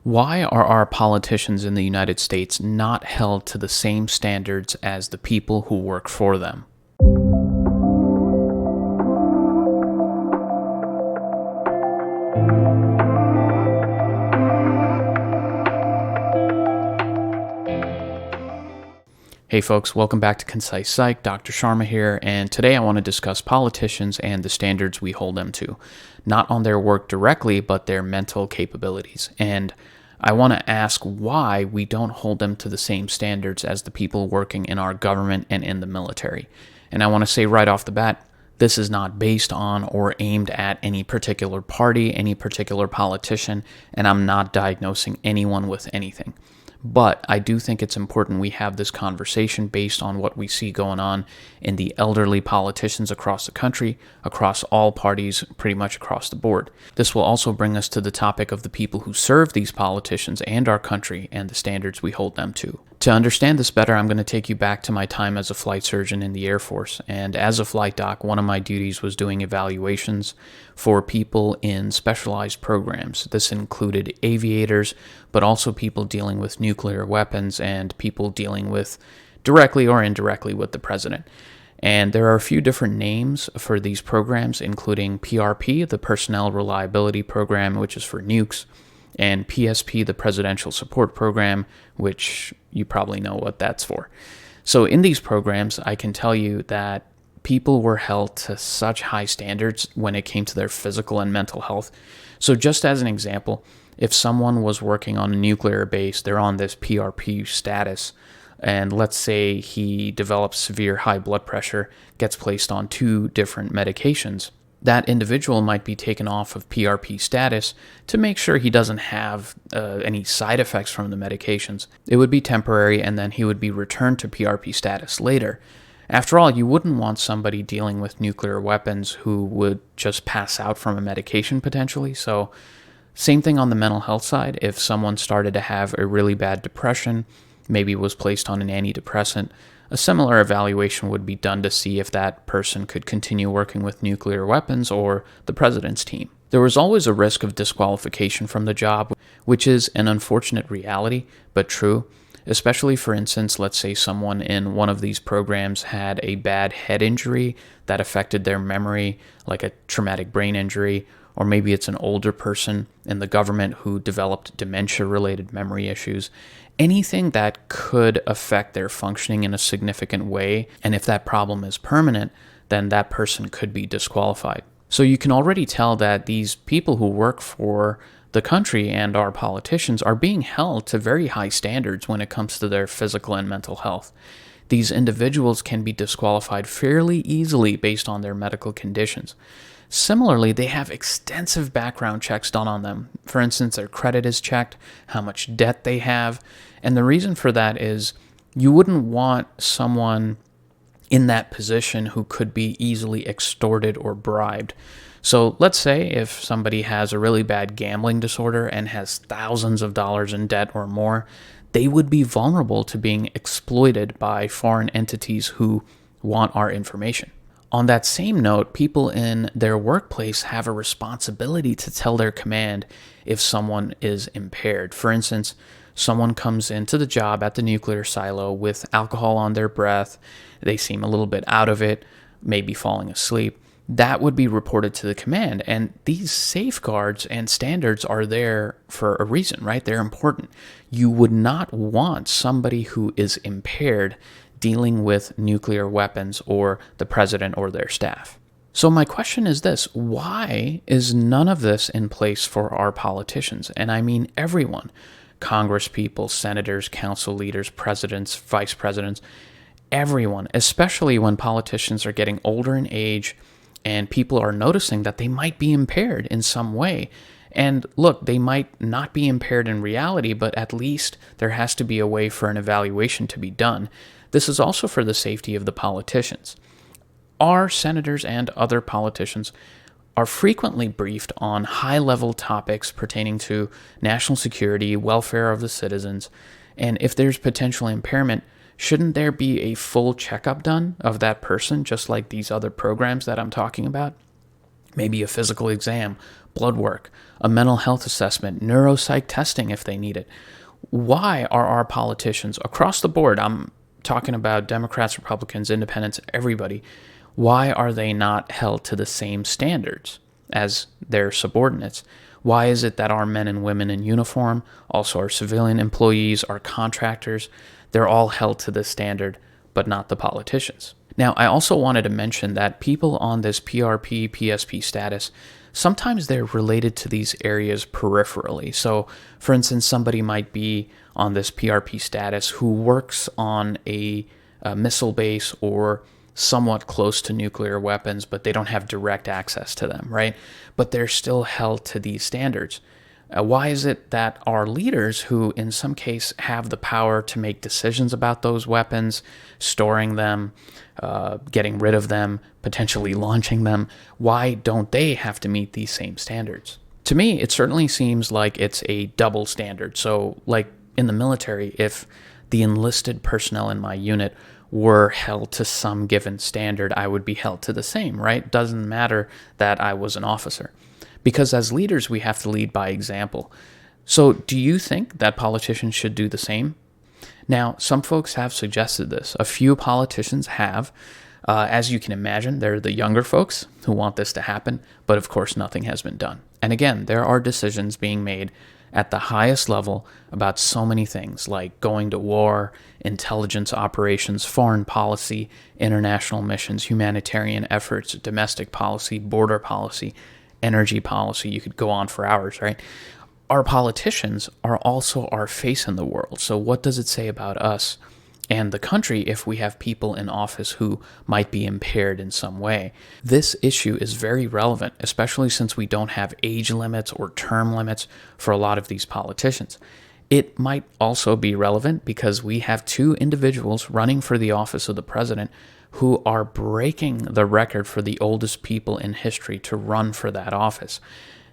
Why are our politicians in the United States not held to the same standards as the people who work for them? Hey folks, welcome back to Concise Psych. Dr. Sharma here, and today I want to discuss politicians and the standards we hold them to, not on their work directly, but their mental capabilities. And I want to ask why we don't hold them to the same standards as the people working in our government and in the military. And I want to say right off the bat, this is not based on or aimed at any particular party, any particular politician, and I'm not diagnosing anyone with anything. But I do think it's important we have this conversation based on what we see going on in the elderly politicians across the country, across all parties, pretty much across the board. This will also bring us to the topic of the people who serve these politicians and our country and the standards we hold them to. To understand this better, I'm going to take you back to my time as a flight surgeon in the Air Force. And as a flight doc, one of my duties was doing evaluations for people in specialized programs. This included aviators, but also people dealing with nuclear weapons and people dealing with directly or indirectly with the president. And there are a few different names for these programs, including PRP, the Personnel Reliability Program, which is for nukes, and PSP, the Presidential Support Program, which you probably know what that's for. So in these programs, I can tell you that people were held to such high standards when it came to their physical and mental health. So just as an example, if someone was working on a nuclear base, they're on this PRP status, and let's say he develops severe high blood pressure, gets placed on 2 different medications, that individual might be taken off of PRP status to make sure he doesn't have any side effects from the medications. It would be temporary, and then he would be returned to PRP status later. After all, you wouldn't want somebody dealing with nuclear weapons who would just pass out from a medication potentially. So same thing on the mental health side. If someone started to have a really bad depression, maybe was placed on an antidepressant, a similar evaluation would be done to see if that person could continue working with nuclear weapons or the president's team. There was always a risk of disqualification from the job, which is an unfortunate reality, but true. Especially, for instance, let's say someone in one of these programs had a bad head injury that affected their memory, like a traumatic brain injury, or maybe it's an older person in the government who developed dementia-related memory issues. Anything that could affect their functioning in a significant way, and if that problem is permanent, then that person could be disqualified. So you can already tell that these people who work for the country and our politicians are being held to very high standards when it comes to their physical and mental health. These individuals can be disqualified fairly easily based on their medical conditions. Similarly, they have extensive background checks done on them. For instance, their credit is checked, how much debt they have, and the reason for that is you wouldn't want someone in that position who could be easily extorted or bribed. So let's say if somebody has a really bad gambling disorder and has thousands of dollars in debt or more, they would be vulnerable to being exploited by foreign entities who want our information. On that same note, people in their workplace have a responsibility to tell their command if someone is impaired. For instance, someone comes into the job at the nuclear silo with alcohol on their breath, they seem a little bit out of it, maybe falling asleep. That would be reported to the command. And these safeguards and standards are there for a reason, right? They're important. You would not want somebody who is impaired dealing with nuclear weapons or the president or their staff. So my question is this: why is none of this in place for our politicians? And I mean everyone. Congress people, senators, council leaders, presidents, vice presidents, everyone, especially when politicians are getting older in age and people are noticing that they might be impaired in some way. And look, they might not be impaired in reality, but at least there has to be a way for an evaluation to be done. This is also for the safety of the politicians. Our senators and other politicians are frequently briefed on high-level topics pertaining to national security, welfare of the citizens, and if there's potential impairment, shouldn't there be a full checkup done of that person, just like these other programs that I'm talking about? maybe a physical exam, blood work, a mental health assessment, neuropsych testing if they need it. Why are our politicians across the board, I'm talking about Democrats, Republicans, independents, everybody, why are they not held to the same standards as their subordinates? Why is it that our men and women in uniform, also our civilian employees, our contractors, they're all held to this standard, but not the politicians? Now, I also wanted to mention that people on this PRP, PSP status, sometimes they're related to these areas peripherally. So, for instance, somebody might be on this PRP status who works on a missile base or somewhat close to nuclear weapons, but they don't have direct access to them, right? But they're still held to these standards. Why is it that our leaders, who in some case have the power to make decisions about those weapons, storing them, getting rid of them, potentially launching them, why don't they have to meet these same standards? To me, it certainly seems like it's a double standard. So, like in the military, if the enlisted personnel in my unit were held to some given standard, I would be held to the same, right? Doesn't matter that I was an officer. Because as leaders, we have to lead by example. So do you think that politicians should do the same? Now, some folks have suggested this. A few politicians have. As you can imagine, they're the younger folks who want this to happen, but of course nothing has been done. And again, there are decisions being made at the highest level about so many things like going to war, intelligence operations, foreign policy, international missions, humanitarian efforts, domestic policy, border policy, energy policy. You could go on for hours, right? Our politicians are also our face in the world. So what does it say about us and the country if we have people in office who might be impaired in some way? This issue is very relevant, especially since we don't have age limits or term limits for a lot of these politicians. It might also be relevant because we have two individuals running for the office of the president who are breaking the record for the oldest people in history to run for that office.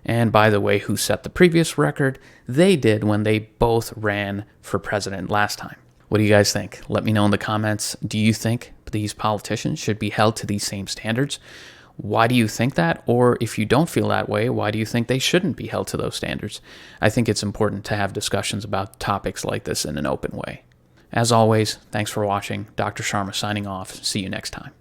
And by the way, who set the previous record? They did when they both ran for president last time. What do you guys think? Let me know in the comments. Do you think these politicians should be held to these same standards? Why do you think that? Or if you don't feel that way, why do you think they shouldn't be held to those standards? I think it's important to have discussions about topics like this in an open way. As always, thanks for watching. Dr. Sharma signing off. See you next time.